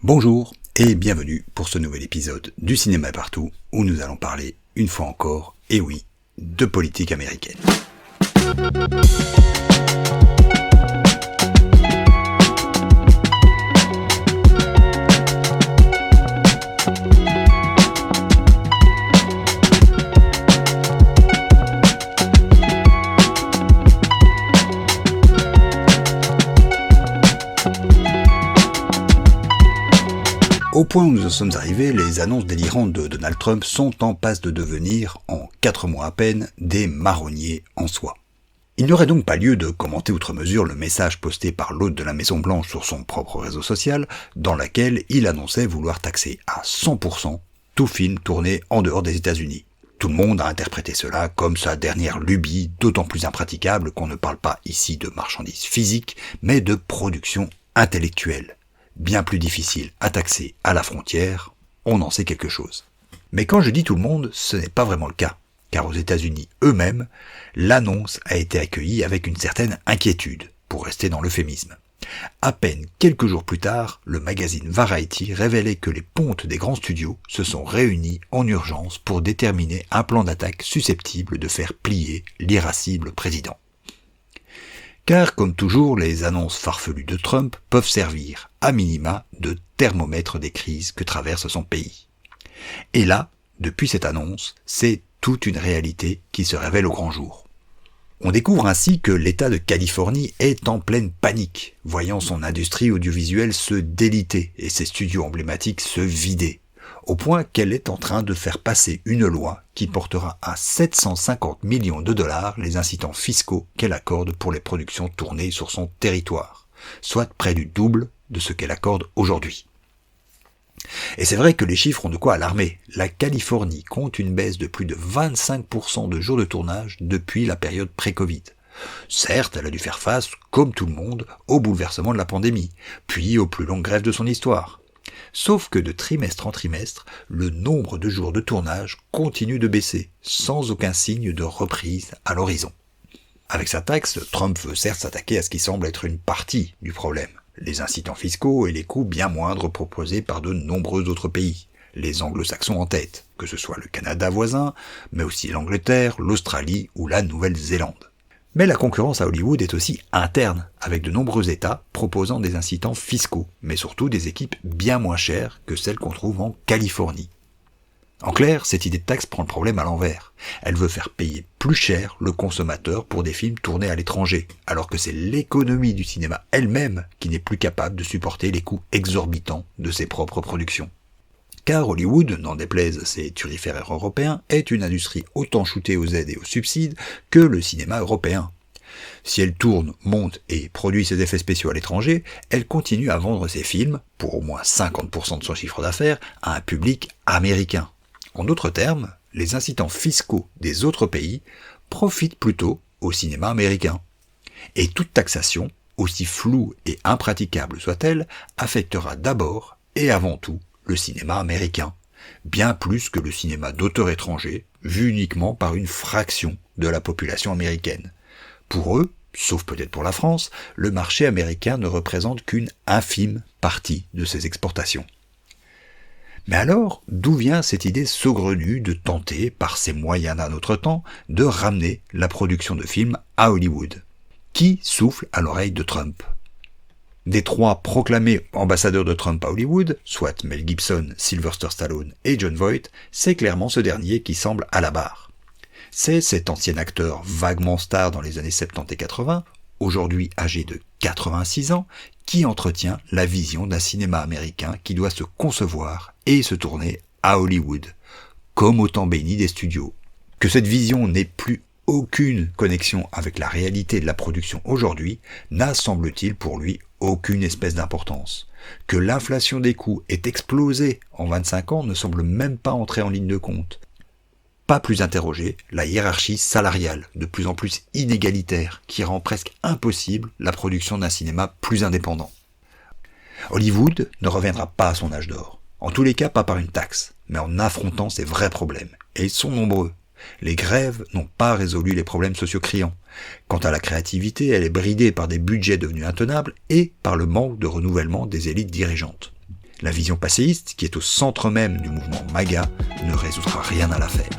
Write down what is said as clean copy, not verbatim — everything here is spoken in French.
Bonjour et bienvenue pour ce nouvel épisode du Cinéma est partout où nous allons parler une fois encore, et oui, de politique américaine. Au point où nous en sommes arrivés, les annonces délirantes de Donald Trump sont en passe de devenir, en 4 mois à peine, des marronniers en soi. Il n'y aurait donc pas lieu de commenter outre mesure le message posté par l'hôte de la Maison-Blanche sur son propre réseau social, dans lequel il annonçait vouloir taxer à 100% tout film tourné en dehors des États-Unis. Tout le monde a interprété cela comme sa dernière lubie, d'autant plus impraticable qu'on ne parle pas ici de marchandises physiques, mais de production intellectuelle. Bien plus difficile à taxer à la frontière, on en sait quelque chose. Mais quand je dis tout le monde, ce n'est pas vraiment le cas, car aux États-Unis eux-mêmes, l'annonce a été accueillie avec une certaine inquiétude, pour rester dans l'euphémisme. À peine quelques jours plus tard, le magazine Variety révélait que les pontes des grands studios se sont réunis en urgence pour déterminer un plan d'attaque susceptible de faire plier l'irascible président. Car, comme toujours, les annonces farfelues de Trump peuvent servir, à minima, de thermomètre des crises que traverse son pays. Et là, depuis cette annonce, c'est toute une réalité qui se révèle au grand jour. On découvre ainsi que l'État de Californie est en pleine panique, voyant son industrie audiovisuelle se déliter et ses studios emblématiques se vider, au point qu'elle est en train de faire passer une loi qui portera à 750 millions de dollars les incitants fiscaux qu'elle accorde pour les productions tournées sur son territoire, soit près du double de ce qu'elle accorde aujourd'hui. Et c'est vrai que les chiffres ont de quoi alarmer. La Californie compte une baisse de plus de 25% de jours de tournage depuis la période pré-Covid. Certes, elle a dû faire face, comme tout le monde, au bouleversement de la pandémie, puis aux plus longues grèves de son histoire. Sauf que de trimestre en trimestre, le nombre de jours de tournage continue de baisser, sans aucun signe de reprise à l'horizon. Avec sa taxe, Trump veut certes s'attaquer à ce qui semble être une partie du problème, les incitants fiscaux et les coûts bien moindres proposés par de nombreux autres pays, les anglo-saxons en tête, que ce soit le Canada voisin, mais aussi l'Angleterre, l'Australie ou la Nouvelle-Zélande. Mais la concurrence à Hollywood est aussi interne, avec de nombreux États proposant des incitants fiscaux, mais surtout des équipes bien moins chères que celles qu'on trouve en Californie. En clair, cette idée de taxe prend le problème à l'envers. Elle veut faire payer plus cher le consommateur pour des films tournés à l'étranger, alors que c'est l'économie du cinéma elle-même qui n'est plus capable de supporter les coûts exorbitants de ses propres productions. Car Hollywood, n'en déplaise ses turiféraires européens, est une industrie autant shootée aux aides et aux subsides que le cinéma européen. Si elle tourne, monte et produit ses effets spéciaux à l'étranger, elle continue à vendre ses films, pour au moins 50% de son chiffre d'affaires, à un public américain. En d'autres termes, les incitants fiscaux des autres pays profitent plutôt au cinéma américain. Et toute taxation, aussi floue et impraticable soit-elle, affectera d'abord et avant tout le cinéma américain, bien plus que le cinéma d'auteurs étrangers, vu uniquement par une fraction de la population américaine. Pour eux, sauf peut-être pour la France, le marché américain ne représente qu'une infime partie de ses exportations. Mais alors, d'où vient cette idée saugrenue de tenter, par ces moyens d'un autre temps, de ramener la production de films à Hollywood? Qui souffle à l'oreille de Trump? Des 3 proclamés ambassadeurs de Trump à Hollywood, soit Mel Gibson, Sylvester Stallone et Jon Voight, c'est clairement ce dernier qui semble à la barre. C'est cet ancien acteur vaguement star dans les années 70 et 80, aujourd'hui âgé de 86 ans, qui entretient la vision d'un cinéma américain qui doit se concevoir et se tourner à Hollywood, comme au temps béni des studios. Que cette vision n'ait plus aucune connexion avec la réalité de la production aujourd'hui n'a, semble-t-il, pour lui aucune espèce d'importance. Que l'inflation des coûts ait explosé en 25 ans ne semble même pas entrer en ligne de compte. Pas plus interrogé, la hiérarchie salariale, de plus en plus inégalitaire, qui rend presque impossible la production d'un cinéma plus indépendant. Hollywood ne reviendra pas à son âge d'or. En tous les cas, pas par une taxe, mais en affrontant ses vrais problèmes. Et ils sont nombreux. Les grèves n'ont pas résolu les problèmes sociaux criants. Quant à la créativité, elle est bridée par des budgets devenus intenables et par le manque de renouvellement des élites dirigeantes. La vision passéiste, qui est au centre même du mouvement MAGA, ne résoudra rien à l'affaire.